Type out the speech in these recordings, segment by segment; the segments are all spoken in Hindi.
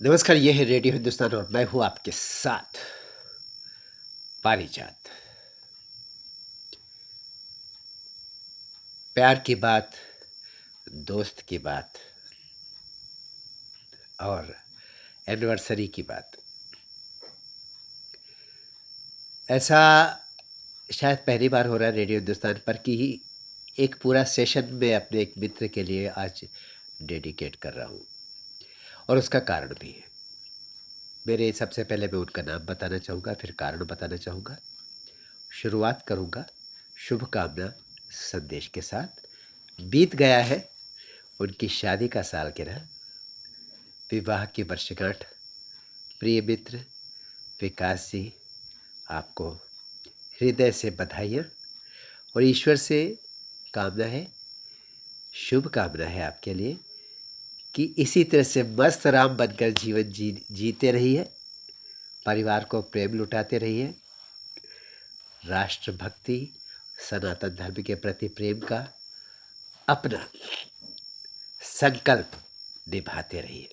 नमस्कार, ये है रेडियो हिंदुस्तान और मैं हूँ आपके साथ पारिजात। प्यार की बात, दोस्त की बात और एनिवर्सरी की बात। ऐसा शायद पहली बार हो रहा है रेडियो हिंदुस्तान पर कि एक पूरा सेशन मैं अपने एक मित्र के लिए आज डेडिकेट कर रहा हूँ और उसका कारण भी है। मेरे सबसे पहले मैं उनका नाम बताना चाहूँगा, फिर कारण बताना चाहूँगा। शुरुआत करूँगा शुभकामना संदेश के साथ। बीत गया है उनकी शादी का सालगिरह, विवाह की वर्षगांठ। प्रिय मित्र विकास जी, आपको हृदय से बधाइयाँ और ईश्वर से कामना है, शुभ कामना है आपके लिए कि इसी तरह से मस्त राम बनकर जीवन जीते रहिए, परिवार को प्रेम लुटाते रहिए, राष्ट्रभक्ति, सनातन धर्म के प्रति प्रेम का अपना संकल्प निभाते रहिए।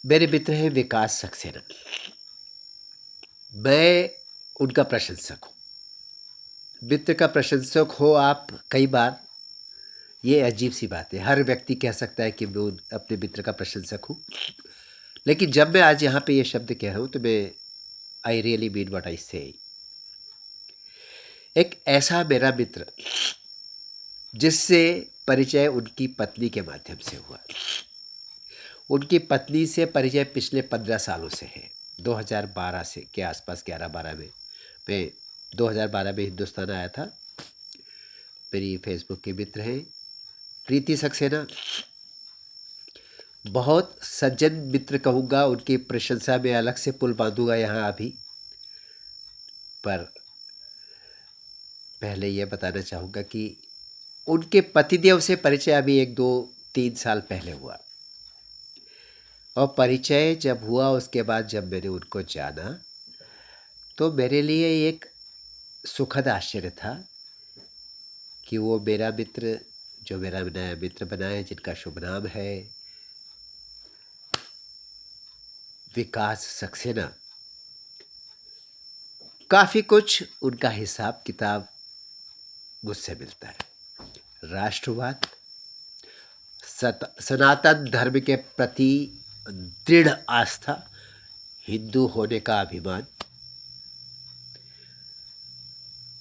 मेरे मित्र हैं विकास सक्सेना। मैं उनका प्रशंसक हूँ। मित्र का प्रशंसक हो आप कई बार, ये अजीब सी बात है। हर व्यक्ति कह सकता है कि मैं अपने मित्र का प्रशंसक हूँ, लेकिन जब मैं आज यहाँ पे ये शब्द कह रहा हूँ तो मैं I really mean what I से। एक ऐसा मेरा मित्र जिससे परिचय उनकी पत्नी के माध्यम से हुआ। उनकी पत्नी से परिचय पिछले 15 सालों से है। 2012 से के आसपास, 11-12 में मैं 2012 में हिंदुस्तान आया था। मेरी फेसबुक के मित्र हैं प्रीति सक्सेना। बहुत सज्जन मित्र कहूँगा, उनकी प्रशंसा में अलग से पुल बांधूंगा यहाँ अभी। पर पहले यह बताना चाहूँगा कि उनके पतिदेव से परिचय अभी 1-2-3 साल पहले हुआ, और परिचय जब हुआ उसके बाद जब मैंने उनको जाना तो मेरे लिए एक सुखद आश्चर्य था कि वो मेरा मित्र, जो मेरा नया मित्र बना है, जिनका शुभ नाम है विकास सक्सेना, काफ़ी कुछ उनका हिसाब किताब मुझसे मिलता है। राष्ट्रवाद, सनातन धर्म के प्रति दृढ़ आस्था, हिंदू होने का अभिमान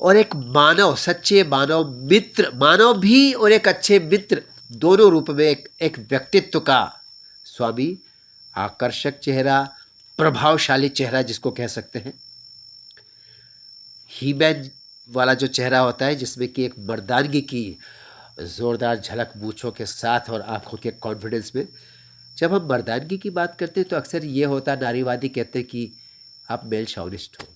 और एक मानव, सच्चे मानव मित्र, मानव भी और एक अच्छे मित्र, दोनों रूप में एक व्यक्तित्व का स्वामी, आकर्षक चेहरा, प्रभावशाली चेहरा जिसको कह सकते हैं, हीमैन वाला जो चेहरा होता है जिसमें कि एक मर्दानगी की ज़ोरदार झलक मूँछों के साथ और आंखों के कॉन्फिडेंस में। जब हम मर्दानगी की बात करते हैं तो अक्सर ये होता है, नारीवादी कहते हैं कि आप मेल शॉविनिस्ट हो।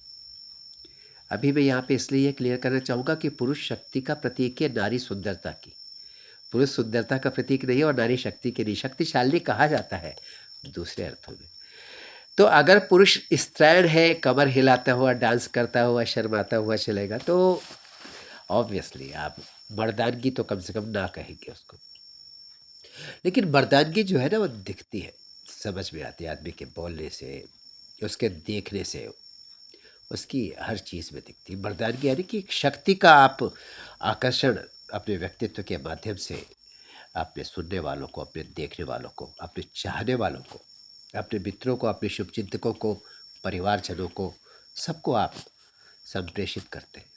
अभी मैं यहाँ पे इसलिए ये क्लियर करना चाहूँगा कि पुरुष शक्ति का प्रतीक है नारी सुंदरता की। पुरुष सुंदरता का प्रतीक नहीं है और नारी शक्ति के नहीं। शक्तिशाली कहा जाता है दूसरे अर्थों में। तो अगर पुरुष स्त्रैण है, कमर हिलाता हुआ, डांस करता हुआ, शर्माता हुआ चलेगा तो ऑब्वियसली आप मर्दानगी तो कम से कम ना कहेंगे उसको। लेकिन मर्दानगी जो है ना वो दिखती है, समझ में आती है आदमी के बोलने से, उसके देखने से, उसकी हर चीज़ में दिखती है मर्दानगी। यानी कि एक शक्ति का आप आकर्षण अपने व्यक्तित्व के माध्यम से अपने सुनने वालों को, अपने देखने वालों को, अपने चाहने वालों को, अपने मित्रों को, अपने शुभचिंतकों को, परिवारजनों को, सबको आप संप्रेषित करते हैं।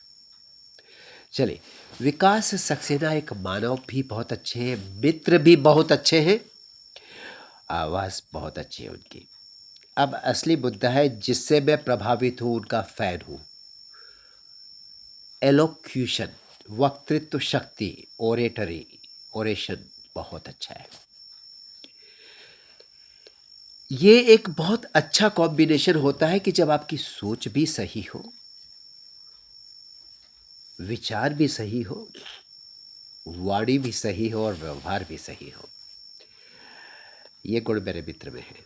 चलिए, विकास सक्सेना एक मानव भी बहुत अच्छे हैं, मित्र भी बहुत अच्छे हैं, आवाज़ बहुत अच्छी है उनकी। अब असली मुद्दा है जिससे मैं प्रभावित हूँ, उनका फैन हूँ। एलोक्यूशन, वक्तृत्व शक्ति, ओरेटरी, ओरेशन बहुत अच्छा है। ये एक बहुत अच्छा कॉम्बिनेशन होता है कि जब आपकी सोच भी सही हो, विचार भी सही हो, वाणी भी सही हो और व्यवहार भी सही हो। ये गुण मेरे मित्र में है।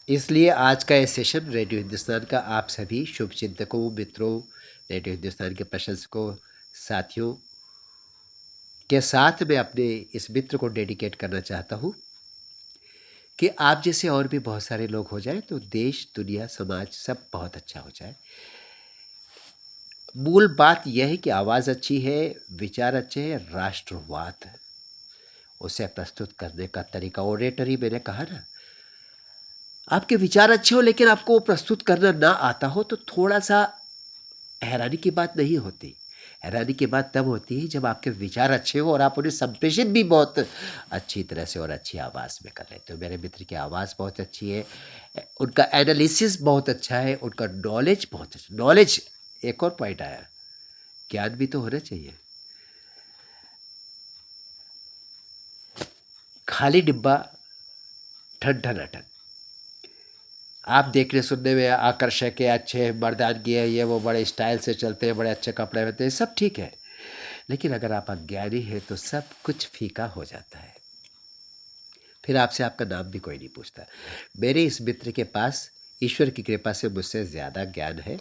इसलिए आज का ये सेशन रेडियो हिंदुस्तान का आप सभी शुभचिंतकों, मित्रों, रेडियो हिंदुस्तान के प्रशंसकों, साथियों के साथ मैं अपने इस मित्र को डेडिकेट करना चाहता हूँ कि आप जैसे और भी बहुत सारे लोग हो जाएं तो देश, दुनिया, समाज सब बहुत अच्छा हो जाए। मूल बात यह है कि आवाज़ अच्छी है, विचार अच्छे हैं, राष्ट्रवाद उसे प्रस्तुत करने का तरीका, ओरेटरी मैंने कहा ना, आपके विचार अच्छे हो लेकिन आपको वो प्रस्तुत करना ना आता हो तो थोड़ा-सा हैरानी की बात नहीं होती। हैरानी की बात तब होती है जब आपके विचार अच्छे हो और आप उन्हें संप्रेषित भी बहुत अच्छी तरह से और अच्छी आवाज़ में कर लेते हो। मेरे मित्र की आवाज़ बहुत अच्छी है, उनका एनालिसिस बहुत अच्छा है, उनका नॉलेज बहुत अच्छा, नॉलेज, एक और पॉइंट आया, ज्ञान भी तो होना चाहिए। खाली डिब्बा, ठन ठनाठन। आप देखने सुनने में आकर्षक है, अच्छे मर्दानगी है, ये वो बड़े स्टाइल से चलते हैं, बड़े अच्छे कपड़े पहनते हैं, सब ठीक है। लेकिन अगर आप अज्ञानी हैं तो सब कुछ फीका हो जाता है। फिर आपसे आपका नाम भी कोई नहीं पूछता। मेरे इस मित्र के पास ईश्वर की कृपा से मुझसे ज़्यादा ज्ञान है,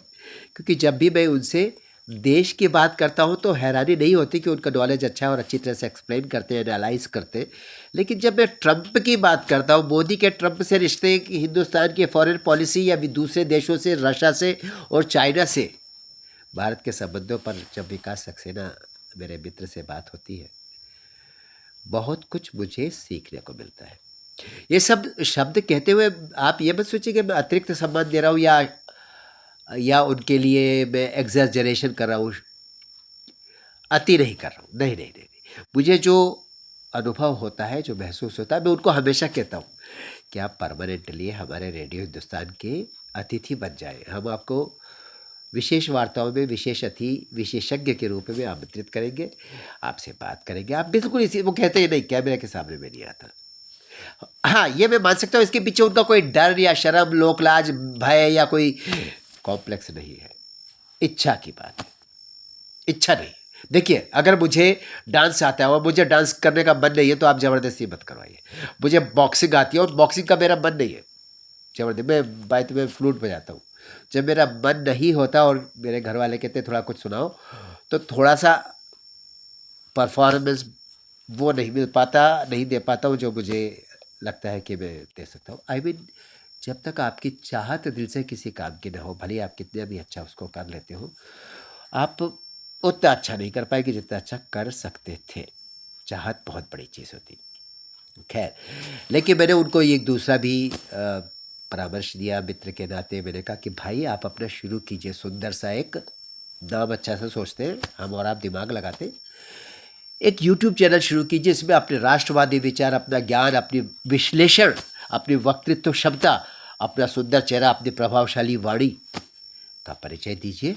क्योंकि जब भी मैं उनसे देश की बात करता हूँ तो हैरानी नहीं होती कि उनका नॉलेज अच्छा है और अच्छी तरह से एक्सप्लेन करते हैं, एनालाइज करते हैं। लेकिन जब मैं ट्रंप की बात करता हूँ, मोदी के ट्रंप से रिश्ते, हिंदुस्तान की फॉरेन पॉलिसी या भी दूसरे देशों से, रशिया से और चाइना से भारत के संबंधों पर जब विकास सक्सेना मेरे मित्र से बात होती है, बहुत कुछ मुझे सीखने को मिलता है। ये सब शब्द कहते हुए आप ये मत सोचिए कि मैं अतिरिक्त सम्मान दे रहा हूँ या उनके लिए मैं एग्जैजरेशन कर रहा हूँ, अति नहीं कर रहा हूँ। नहीं, नहीं, नहीं, नहीं। मुझे जो अनुभव होता है, जो महसूस होता है, मैं उनको हमेशा कहता हूँ कि आप परमानेंटली हमारे रेडियो हिंदुस्तान के अतिथि बन जाएँ। हम आपको विशेष वार्ताओं में विशेष विशेषज्ञ के रूप में आमंत्रित करेंगे, आपसे बात करेंगे। आप बिल्कुल इसी, वो कहते हैं नहीं, कैमरे के सामने मैं नहीं आता। हाँ, ये मैं मान सकता हूँ, इसके पीछे उनका कोई डर या शर्म, लोकलाज, भय या कोई कॉम्प्लेक्स नहीं है। इच्छा की बात है, इच्छा नहीं। देखिए, अगर मुझे डांस आता है और मुझे डांस करने का मन नहीं है तो आप ज़बरदस्ती मत करवाइए। मुझे बॉक्सिंग आती है और बॉक्सिंग का मेरा मन नहीं है, ज़बरदस्ती, मैं बाय द वे फ्लूट बजाता हूँ। जब मेरा मन नहीं होता और मेरे घर वाले कहते हैं थोड़ा कुछ सुनाओ, तो थोड़ा-सा परफॉर्मेंस वो नहीं मिल पाता, नहीं दे पाता हूँ जो मुझे लगता है कि मैं दे सकता हूँ। आई मीन, जब तक आपकी चाहत दिल से किसी काम की ना हो, भले ही आप कितना भी अच्छा उसको कर लेते हो, आप उतना अच्छा नहीं कर पाएंगे जितना अच्छा कर सकते थे। चाहत बहुत बड़ी चीज़ होती। खैर, लेकिन मैंने उनको एक दूसरा भी परामर्श दिया मित्र के नाते। मैंने कहा कि भाई आप अपना शुरू कीजिए, सुंदर सा एक नाम अच्छा सा सोचते हैं हम और आप, दिमाग लगाते हैं, एक यूट्यूब चैनल शुरू कीजिए, इसमें अपने राष्ट्रवादी विचार, अपना ज्ञान, अपनी विश्लेषण, अपनी वक्तृत्व क्षमता, अपना सुंदर चेहरा, अपनी प्रभावशाली वाणी का परिचय दीजिए।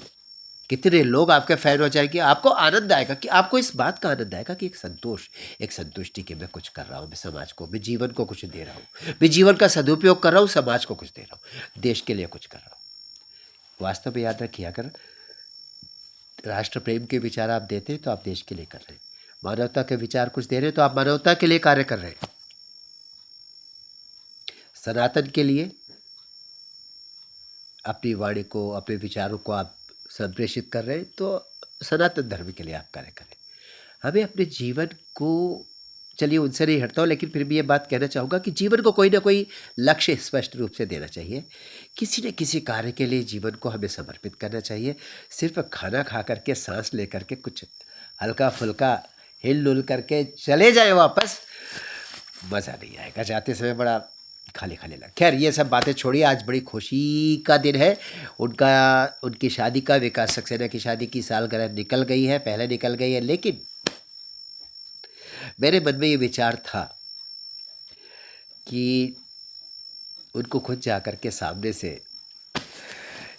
कितने लोग आपके फैन हो जाएंगे। आपको आनंद आएगा, कि आपको इस बात का आनंद आएगा कि एक संतोष, एक संतुष्टि कि मैं कुछ कर रहा हूँ, मैं समाज को, मैं जीवन को कुछ दे रहा हूँ, मैं जीवन का सदुपयोग कर रहा हूँ, समाज को कुछ दे रहा हूँ, देश के लिए कुछ कर रहा हूँ। वास्तव में याद रखिए, अगर राष्ट्र प्रेम के विचार आप देते हैं तो आप देश के लिए कर रहे हैं। मानवता के विचार कुछ दे रहे हैं तो आप मानवता के लिए कार्य कर रहे हैं। सनातन के लिए अपनी वाणी को, अपने विचारों को आप संप्रेषित कर रहे हैं तो सनातन धर्म के लिए आप कार्य करें। हमें अपने जीवन को, चलिए उनसे नहीं हटता हूँ, लेकिन फिर भी ये बात कहना चाहूँगा कि जीवन को कोई ना कोई लक्ष्य स्पष्ट रूप से देना चाहिए। किसी न किसी कार्य के लिए जीवन को हमें समर्पित करना चाहिए। सिर्फ खाना खा करके, सांस ले करके, कुछ हल्का फुल्का हिल डुल करके चले जाए वापस, मज़ा नहीं आएगा। जाते समय बड़ा खाली खाली लगा। खैर, ये सब बातें छोड़िए, आज बड़ी खुशी का दिन है। उनकी शादी का, विकास सक्सेना की शादी की सालगिरह निकल गई है, पहले निकल गई है, लेकिन मेरे मन में ये विचार था कि उनको खुद जा कर के सामने से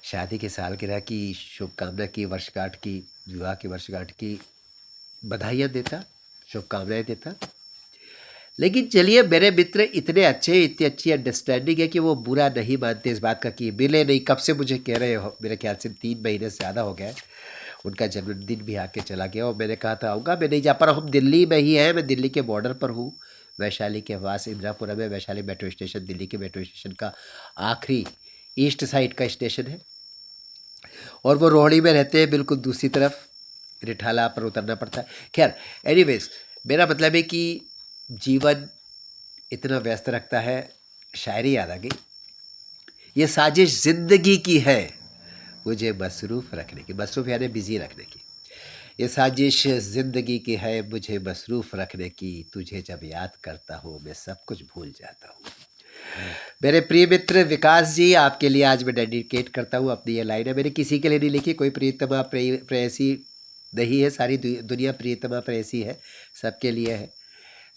शादी की सालगिरह की शुभकामना की, वर्षगांठ की, विवाह की वर्षगांठ की बधाइयाँ देता, शुभकामनाएं देता। लेकिन चलिए, मेरे मित्र इतने अच्छे, इतनी अच्छी अंडरस्टैंडिंग है कि वो बुरा नहीं मानते इस बात का कि मिले नहीं। कब से मुझे कह रहे हो, मेरे ख्याल से 3 महीने से ज़्यादा हो गया है। उनका जन्मदिन भी आके चला गया और मैंने कहा था आऊँगा, मैं नहीं जा पा रहा हूँ। हम दिल्ली में ही हैं, मैं दिल्ली के बॉर्डर पर हूँ, वैशाली के पास इंदिरापुरम है। वैशाली मेट्रो स्टेशन दिल्ली के मेट्रो स्टेशन का आखिरी ईस्ट साइड का स्टेशन है और वो रोहड़ी में रहते हैं, बिल्कुल दूसरी तरफ रिठाला पर उतरना पड़ता है। खैर, एनीवेज, मेरा मतलब है कि जीवन इतना व्यस्त रखता है, शायरी याद आ गई। ये साजिश जिंदगी की है मुझे मसरूफ़ रखने की, मसरूफ़ यानी बिज़ी रखने की। ये साजिश ज़िंदगी की है मुझे मसरूफ़ रखने की, तुझे जब याद करता हूँ मैं सब कुछ भूल जाता हूँ। मेरे प्रिय मित्र विकास जी, आपके लिए आज मैं डेडिकेट करता हूँ अपनी ये लाइन है। मैंने किसी के लिए नहीं लिखी, कोई प्रियतमा प्रेयसी नहीं है, सारी दुनिया प्रियतमा प्रेयसी है, सबके लिए है।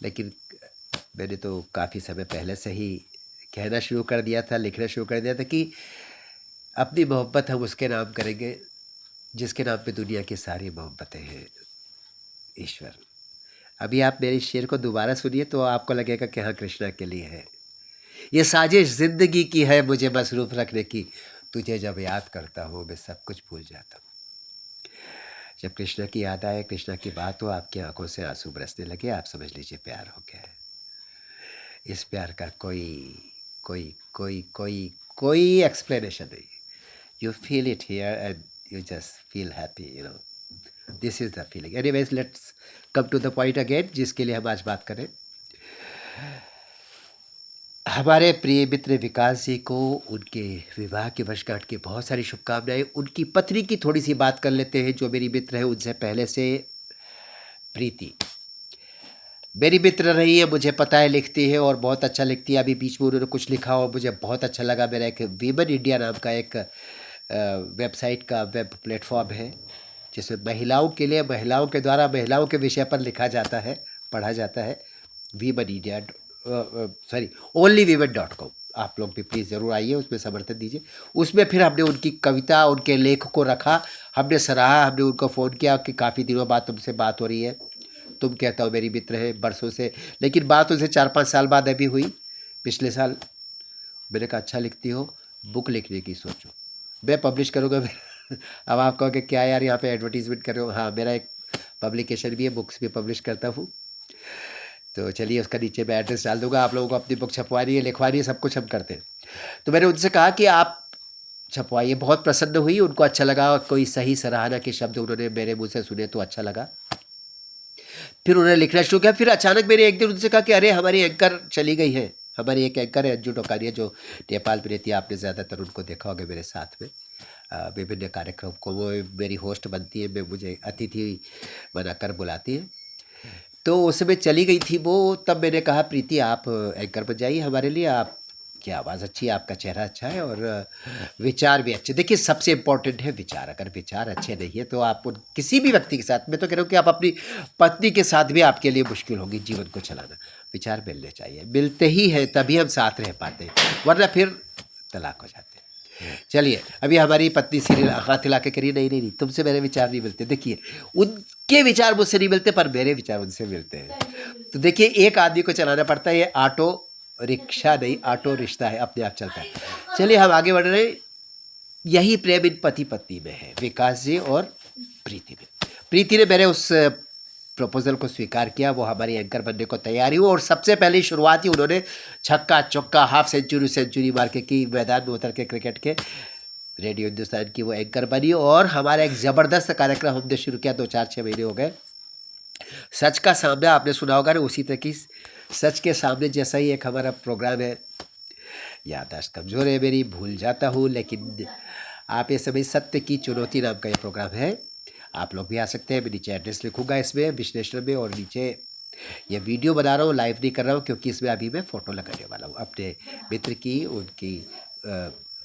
लेकिन मैंने तो काफ़ी समय पहले से ही कहना शुरू कर दिया था, लिखना शुरू कर दिया था कि अपनी मोहब्बत हम उसके नाम करेंगे जिसके नाम पे दुनिया की सारी मोहब्बतें हैं, ईश्वर। अभी आप मेरे शेर को दोबारा सुनिए तो आपको लगेगा कि हाँ, कृष्णा के लिए है। ये साजिश ज़िंदगी की है मुझे मसरूफ़ रखने की, तुझे जब याद करता हूँ मैं सब कुछ भूल जाता हूँ। जब कृष्णा की याद आए, कृष्णा की बात हो, आपकी आंखों से आंसू बरसने लगे, आप समझ लीजिए प्यार हो गया है। इस प्यार का कोई कोई कोई कोई कोई एक्सप्लेनेशन नहीं। You feel it here and you just feel happy, you know, this is the feeling. Anyways, let's come to the point again, जिसके लिए हम आज बात करें। हमारे प्रिय मित्र विकास जी को उनके विवाह की वर्षगांठ की बहुत सारी शुभकामनाएं। उनकी पत्नी की थोड़ी सी बात कर लेते हैं, जो मेरी मित्र है उनसे पहले से, प्रीति। मेरी मित्र रही है, मुझे पता है, लिखती है और बहुत अच्छा लिखती है। अभी बीच में उन्होंने कुछ लिखा और मुझे बहुत अच्छा लगा। मेरा एक वीमन इंडिया नाम का एक वेबसाइट का वेब प्लेटफॉर्म है, जिसमें महिलाओं के लिए, महिलाओं के द्वारा महिलाओं के विषय पर लिखा जाता है, पढ़ा जाता है। Women India, sorry, onlywomen.com। आप लोग भी प्लीज़ ज़रूर आइए, उसमें समर्थन दीजिए। उसमें फिर हमने उनकी कविता, उनके लेख को रखा, हमने सराहा, हमने उनको फ़ोन किया कि काफ़ी दिनों बाद तुमसे बात हो रही है। तुम कहता हो मेरी मित्र है बरसों से, लेकिन बात उनसे 4-5 साल बाद अभी हुई, पिछले साल। मैंने कहा अच्छा लिखती हो, बुक लिखने की सोचो, मैं पब्लिश करूँगा। अब आप कहोगे क्या यार यहाँ पे एडवर्टीजमेंट कर रहे हो। हाँ, मेरा एक पब्लिकेशन भी है, बुक्स भी पब्लिश करता हूँ। तो चलिए, उसका नीचे मैं एड्रेस डाल दूंगा। आप लोगों को अपनी बुक छपवानी है, लिखवानी है, सब कुछ हम करते हैं। तो मैंने उनसे कहा कि आप छपवाइए। बहुत प्रसन्न हुई, उनको अच्छा लगा। कोई सही सराहना के शब्द उन्होंने मेरे मुँह से सुने तो अच्छा लगा। फिर उन्होंने लिखना शुरू किया। फिर अचानक मैंने एक दिन उनसे कहा कि अरे हमारी एंकर चली गई है। हमारी एक एंकर है अंजू टोकारिया, जो नेपाल में रहती है। आपने ज़्यादातर उनको देखा होगा मेरे साथ में विभिन्न कार्यक्रम को। वो मेरी होस्ट बनती है, मैं मुझे अतिथि बनाकर बुलाती है। तो उस समय चली गई थी वो। तब मैंने कहा प्रीति आप एंकर बन जाइए हमारे लिए, आप की आवाज़ अच्छी है, आपका चेहरा अच्छा है और विचार भी अच्छे। देखिए, सबसे इम्पोर्टेंट है विचार। अगर विचार अच्छे नहीं है तो आप किसी भी व्यक्ति के साथ, मैं तो कह रहा हूँ कि आप अपनी पत्नी के साथ भी आपके लिए मुश्किल होगी जीवन को चलाना। विचार मिलने चाहिए, मिलते ही है तभी हम साथ रह पाते हैं, वरना फिर तलाक हो जाते हैं। चलिए, अभी हमारी पत्नी सीरियल हाथ हिला के करिए, नहीं नहीं नहीं, तुमसे मेरे विचार नहीं मिलते। देखिए, उनके विचार मुझसे नहीं मिलते, पर मेरे विचार उनसे मिलते हैं। तो देखिए, एक आदमी को चलाना पड़ता है। ये ऑटो रिक्शा नहीं, ऑटो रिश्ता है, अपने आप चलता है। चलिए, हम आगे बढ़ रहे हैं। यही प्रेम इन पति पत्नी में है, विकास जी और प्रीति में। प्रीति ने मेरे उस प्रपोजल को स्वीकार किया, वो हमारी एंकर बनने को तैयार हुई और सबसे पहले शुरुआत ही उन्होंने छक्का चौक्का, हाफ सेंचुरी मार के की, मैदान में उतर के क्रिकेट के। रेडियो हिंदुस्तान की वो एंकर बनी और हमारा एक ज़बरदस्त कार्यक्रम हमने शुरू किया। 2-4-6 महीने हो गए। सच का सामना आपने सुना होगा ना, उसी तरह की सच के सामने जैसा ही एक हमारा प्रोग्राम है। याददाश्त कमज़ोर है मेरी, भूल जाता हूँ, लेकिन आप ये समझ, सत्य की चुनौती नाम का ये प्रोग्राम है। आप लोग भी आ सकते हैं। मैं नीचे एड्रेस लिखूंगा इसमें विश्लेषण में, और नीचे ये वीडियो बना रहा हूँ, लाइव नहीं कर रहा हूँ, क्योंकि इसमें अभी मैं फ़ोटो लगाने वाला हूँ अपने मित्र की, उनकी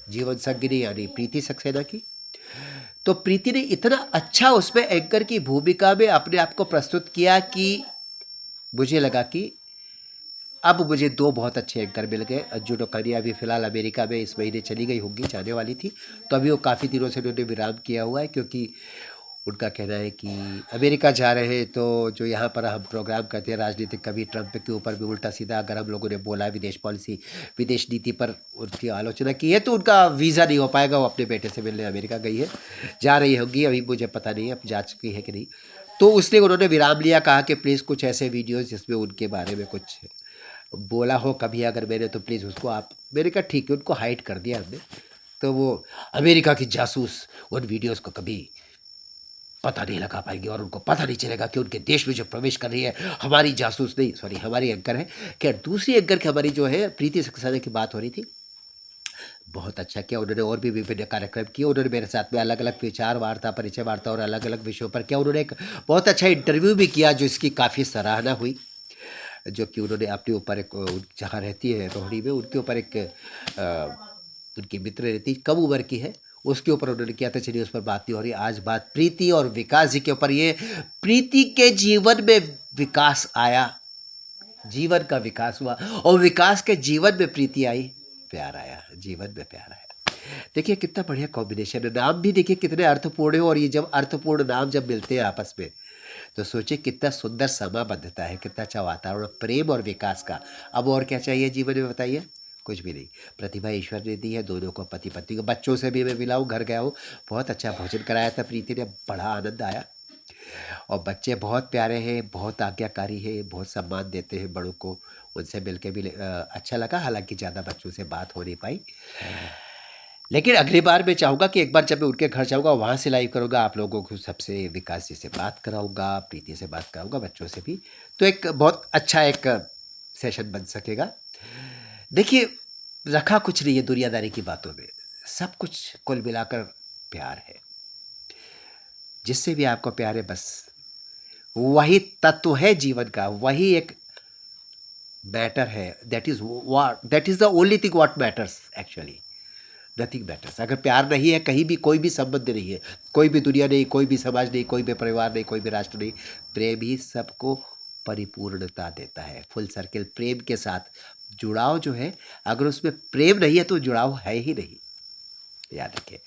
जीवन संगिनी यानी प्रीति सक्सेना की। तो प्रीति ने इतना अच्छा उसमें एंकर की भूमिका में अपने आप को प्रस्तुत किया कि मुझे लगा कि अब मुझे 2 बहुत अच्छे एंकर मिल गए। अंजू टोकारिया अभी फ़िलहाल अमेरिका में इस महीने चली गई होंगी, जाने वाली थी। तो अभी वो काफ़ी दिनों से उन्होंने विराम किया हुआ है, क्योंकि उनका कहना है कि अमेरिका जा रहे हैं तो जो यहाँ पर हम प्रोग्राम करते हैं राजनीतिक, कभी ट्रंप के ऊपर भी उल्टा सीधा अगर हम लोगों ने बोला, विदेश पॉलिसी, विदेश नीति पर उनकी आलोचना की है, तो उनका वीज़ा नहीं हो पाएगा। वो अपने बेटे से मिलने अमेरिका गई है, जा रही होगी, अभी मुझे पता नहीं है अब जा चुकी है कि नहीं। तो उसलिए उन्होंने विराम लिया, कहा कि प्लीज़ कुछ ऐसे वीडियोज़ जिसमें उनके बारे में कुछ बोला हो कभी अगर मैंने, तो प्लीज़ उसको आप। मैंने कहा ठीक है, उनको हाइड कर दिया हमने। तो वो अमेरिका की जासूस उन वीडियोस को कभी पता नहीं लगा पाएंगे और उनको पता नहीं चलेगा कि उनके देश में जो प्रवेश कर रही है हमारी जासूस नहीं, सॉरी, हमारी एंकर है। खैर, दूसरी एंकर की हमारी जो है प्रीति सक्सेना की बात हो रही थी। बहुत अच्छा किया उन्होंने, और भी विभिन्न कार्यक्रम किए उन्होंने मेरे साथ में, अलग अलग विचार वार्ता, परिचय वार्ता और अलग अलग विषयों पर किया उन्होंने। एक बहुत अच्छा इंटरव्यू भी किया जो इसकी काफ़ी सराहना हुई, जो कि उन्होंने अपने ऊपर एक जहाँ रहती है रोहिणी में, उनके ऊपर एक उनकी मित्र रहती, कम उम्र की है, उसके ऊपर उन्होंने किया था। चलिए, उस पर बात नहीं हो रही। आज बात प्रीति और विकास जी के ऊपर। ये प्रीति के जीवन में विकास आया, जीवन का विकास हुआ, और विकास के जीवन में प्रीति आई, प्यार आया, जीवन में प्यार आया। देखिए कितना बढ़िया कॉम्बिनेशन है। नाम भी देखिए कितने अर्थपूर्ण है, और ये जब अर्थपूर्ण नाम जब मिलते हैं आपस में, तो सोचिए कितना सुंदर समा बंधता है, कितना अच्छा वातावरण प्रेम और विकास का। अब और क्या चाहिए जीवन में, बताइए? कुछ भी नहीं। प्रतिभा ईश्वर ने दी है दोनों को, पति पत्नी को। बच्चों से भी मैं मिला हूँ, घर गया हूँ, बहुत अच्छा भोजन कराया था प्रीति ने, बड़ा आनंद आया। और बच्चे बहुत प्यारे हैं, बहुत आज्ञाकारी हैं, बहुत सम्मान देते हैं बड़ों को। उनसे मिल के भी अच्छा लगा, हालांकि ज़्यादा बच्चों से बात हो नहीं पाई। लेकिन अगली बार मैं चाहूँगा कि एक बार जब मैं उनके घर जाऊँगा, वहाँ से लाइव करूँगा, आप लोगों को सबसे, विकास जी से बात कराऊँगा, प्रीति से बात कराऊँगा, बच्चों से भी, तो एक बहुत अच्छा एक सेशन बन सकेगा। देखिए, रखा कुछ नहीं है दुनियादारी की बातों में, सब कुछ कुल मिलाकर प्यार है। जिससे भी आपको प्यार है, बस वही तत्व है जीवन का, वही एक मैटर है। That is the only thing what matters actually, nothing matters. अगर प्यार नहीं है, कहीं भी कोई भी संबंध नहीं है, कोई भी दुनिया नहीं, कोई भी समाज नहीं, कोई भी परिवार नहीं, कोई भी राष्ट्र नहीं। प्रेम ही सबको परिपूर्णता देता है, फुल सर्किल प्रेम के साथ जुड़ाव जो है, अगर उसमें प्रेम नहीं है तो जुड़ाव है ही नहीं, याद रखिए।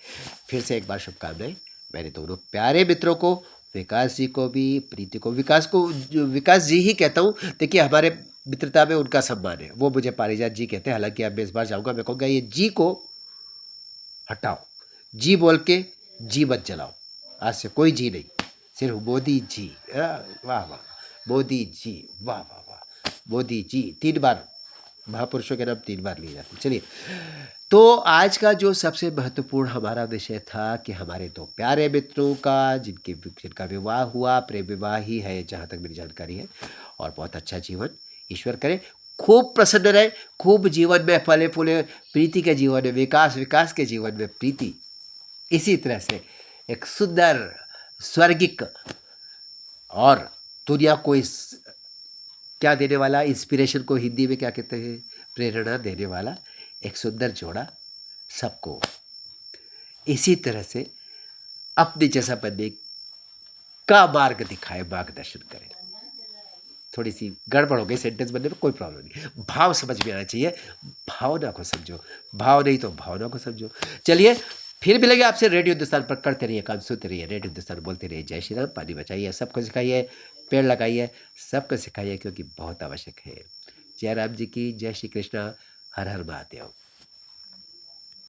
फिर से एक बार शुभकामनाएं मेरे दोनों प्यारे मित्रों को, विकास जी को भी, प्रीति को। विकास को विकास जी ही कहता हूँ, देखिए हमारे मित्रता में उनका सम्मान है, वो मुझे पारिजात जी कहते हैं। हालांकि अब मैं इस बार जाऊँगा, मैं कहूँगा ये जी को हटाओ, जी बोल के जी मत जलाओ, आज से कोई जी नहीं, सिर्फ मोदी जी। वाह वाह, मोदी जी, वाह वाह वाह, मोदी जी। 3 बार महापुरुषों के नाम 3 बार लिए जाते। चलिए, तो आज का जो सबसे महत्वपूर्ण हमारा विषय था कि हमारे दो प्यारे मित्रों का, जिनका विवाह हुआ, प्रेम विवाह ही है जहाँ तक मेरी जानकारी है, और बहुत अच्छा जीवन ईश्वर करे, खूब प्रसन्न रहे, खूब जीवन में फले फूले। प्रीति के जीवन में विकास, विकास के जीवन में प्रीति, इसी तरह से एक सुंदर, स्वर्गिक और दुनिया को इस क्या देने वाला, इंस्पिरेशन को हिंदी में क्या कहते हैं, प्रेरणा देने वाला एक सुंदर जोड़ा सबको इसी तरह से अपने जैसा बनने का मार्ग दिखाए, मार्गदर्शन करे। थोड़ी सी गड़बड़ हो गई सेंटेंस बनने में, कोई प्रॉब्लम नहीं, भाव समझ में आना चाहिए, भावना को समझो, भाव नहीं तो भावना को समझो। चलिए, फिर मिलेंगे आपसे रेडियो हिंदुस्तान पर। करते रहिए काम, सुनते रहिए रेडियो हिंदुस्तान, बोलते रहिए जय श्री राम। पानी बचाइए, सबको सिखाइए, पेड़ लगाइए, सबको सिखाइए, क्योंकि बहुत आवश्यक है। जय राम जी की, जय श्री कृष्णा, हर हर महादेव।